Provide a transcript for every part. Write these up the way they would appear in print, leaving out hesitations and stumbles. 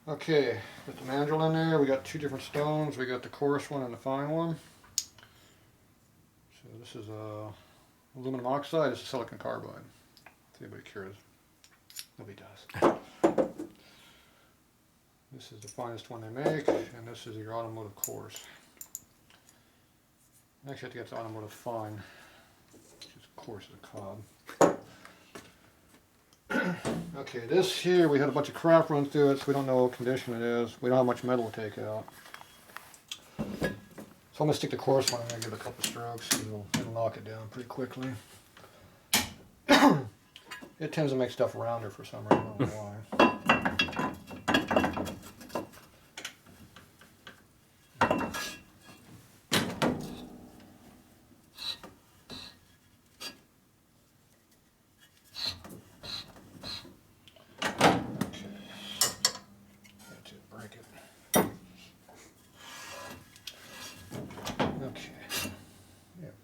Okay, got the mandrel in there. We got two different stones. We got the coarse one and the fine one. So this is aluminum oxide. This is silicon carbide. If anybody cares. Nobody does. This is the finest one they make, and this is your automotive coarse. Actually, I have to get the automotive fine, which is coarse as a cob. Okay, this here, we had a bunch of crap run through it, so we don't know what condition it is. We don't have much metal to take out. So I'm going to stick the coarse one in there and give it a couple strokes. It'll knock it down pretty quickly. It tends to make stuff rounder for some reason, I don't know why.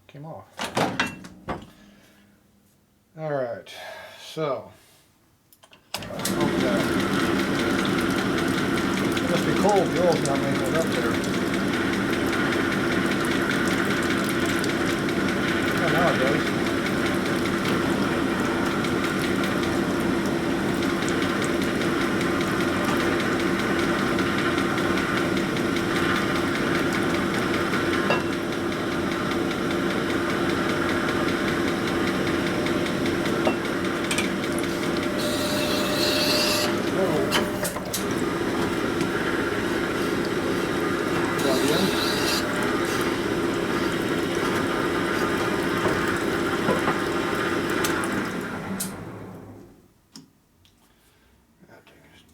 Came off. All right, so it must be cold. The oil's not making it up there. Oh, now it does.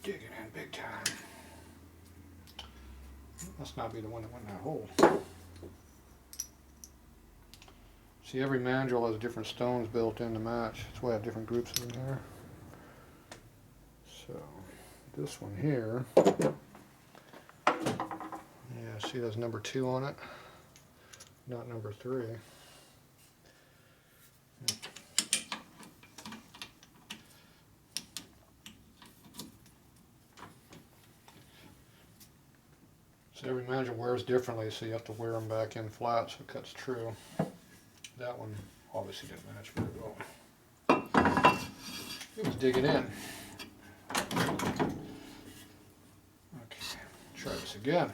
Digging in big time. Must not be the one that went in that hole. See, every mandrel has different stones built in to match. That's why I have different groups in there. So, this one here, yeah, see there's number 2 on it, not number 3. So every mandrel wears differently, so you have to wear them back in flat so it cuts true. That one obviously didn't match very well. It was digging in. Okay, try this again.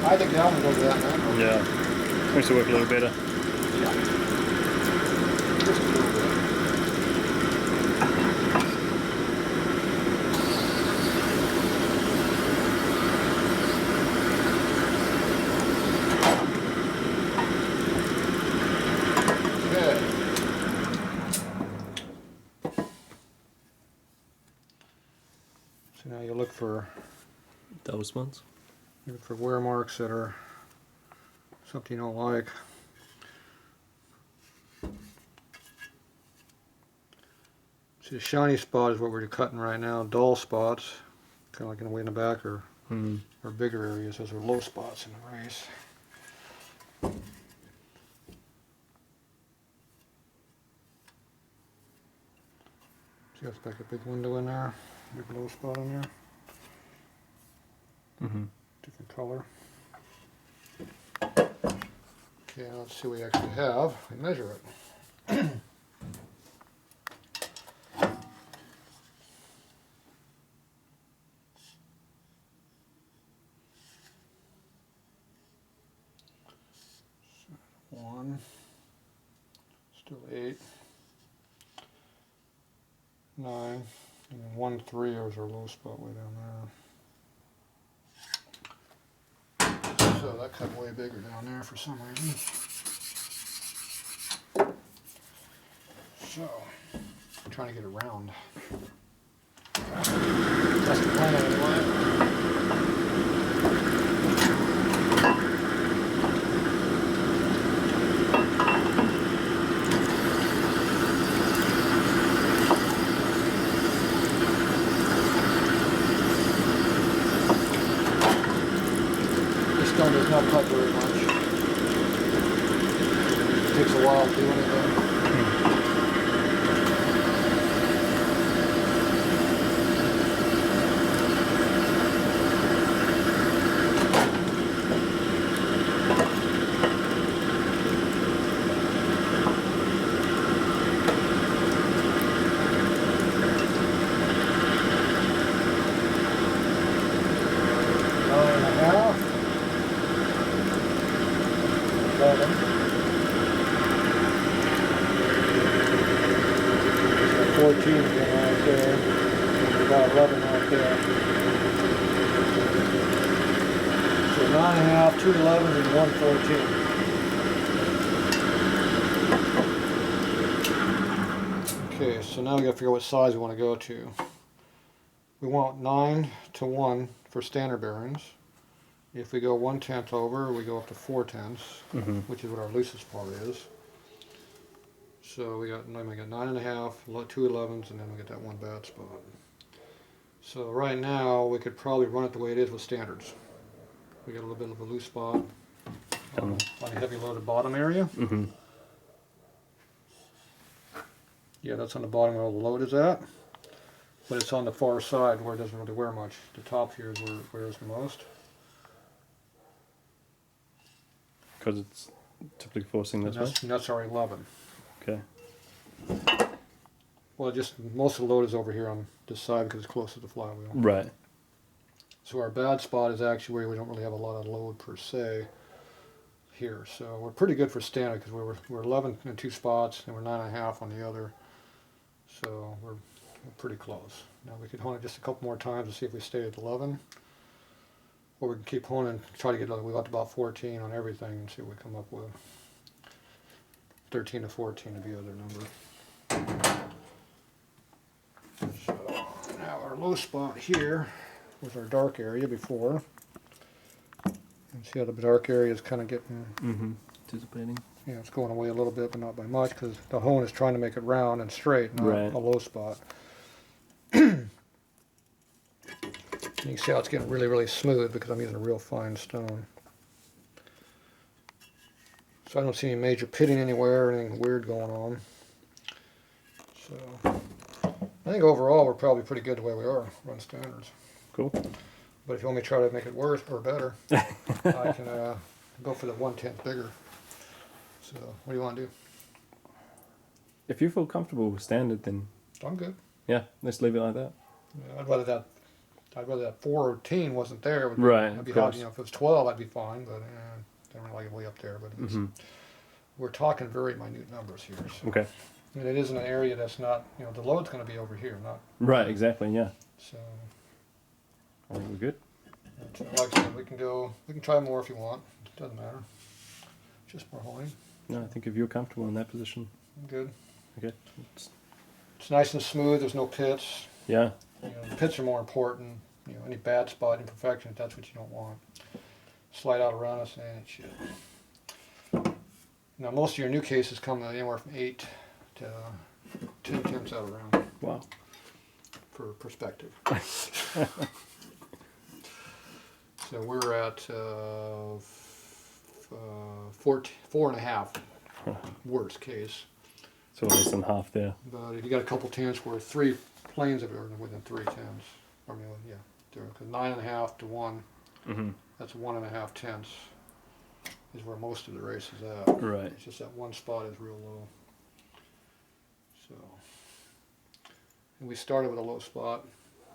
I think that one will do that, man. Yeah, makes it work a little better. Yeah. Just a little bit. Good. So now you look for those ones. Look for wear marks that are something you don't like. See, the shiny spot is what we're cutting right now. Dull spots, kind of like in the way in the back, or bigger areas. Those are low spots in the race. See, that's like a big window in there, big low spot in there. Different color. Okay, now let's see what we actually have. We measure it. One, still 8, 9, and then 1, 3 is our low spot way down there. So that cut way bigger down there for some reason. So, I'm trying to get it round. That's the plan anyway. do anything. About 11 right there. So 9.5, 2 11s, and 1 14. Okay, so now we got to figure out what size we want to go to. We want 9 to 1 for standard bearings. If we go 1/10 over, we go up to 4/10, which is what our loosest part is. So we got 9.5, 2 11s, and then we get that one bad spot. So right now we could probably run it the way it is with standards. We got a little bit of a loose spot on the heavy loaded bottom area. Yeah, that's on the bottom where all the load is at. But it's on the far side where it doesn't really wear much. The top here is where it wears the most. Because it's typically forcing this way? And that's our 11. Okay. Well, just most of the load is over here on this side because it's close to the flywheel. Right. So our bad spot is actually where we don't really have a lot of load per se here. So we're pretty good for standard because we're 11 in 2 spots and we're 9.5 on the other. So we're pretty close. Now we could hone it just a couple more times to see if we stay at 11. Or we can keep honing, try to get we got about 14 on everything and see what we come up with. 13 to 14 would be the other number. So now our low spot here was our dark area before. And see how the dark area is kind of getting, Dissipating. yeah, it's going away a little bit, but not by much because the hone is trying to make it round and straight, not a low spot. You can see how it's getting really, really smooth because I'm using a real fine stone. So I don't see any major pitting anywhere or anything weird going on. So I think overall we're probably pretty good the way we are, run standards. Cool. But if you want me to try to make it worse or better, I can go for the 1/10 bigger. So what do you want to do? If you feel comfortable with standard, then I'm good. yeah, let's leave it like that. Yeah, I'd rather that 14 wasn't there. Right, I'd be of course. if it was 12, I'd be fine. But don't really like it way up there. But it's, we're talking very minute numbers here. So. Okay. I mean, it is in an area that's not, the load's going to be over here, not. Right. Exactly. Yeah. So. I think we're good. Like I said, we can try more if you want. It doesn't matter. Just more honing. No, I think if you're comfortable in that position. I'm good. Okay. It's nice and smooth. There's no pits. Yeah. The pits are more important. Any bad spot, imperfections, that's what you don't want. Slide out around us and shit. Now, most of your new cases come anywhere from 8 to 10 tenths out around. Wow. For perspective. So we're at 4.5, worst case. So less than half there. But if you got a couple tenths where 3 planes of it are within 3 tenths, I mean, yeah, because 9.5 to 1, that's 1.5 tenths is where most of the race is at. Right. It's just that one spot is real low. So, and we started with a low spot.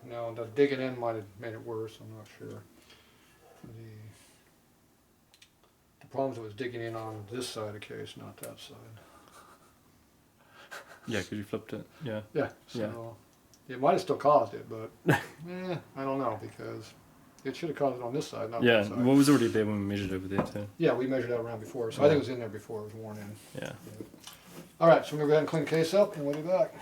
Now the digging in might have made it worse. I'm not sure. The problem is it was digging in on this side of the case, not that side. Yeah, because you flipped it. Yeah. Yeah. So it might have still caused it, but I don't know because it should have caused it on this side, not that side. Well, it was already there when we measured over there too. Yeah, we measured that around before, so I think it was in there before it was worn in. Yeah. All right, so we're going to go ahead and clean the case up, and we'll be back.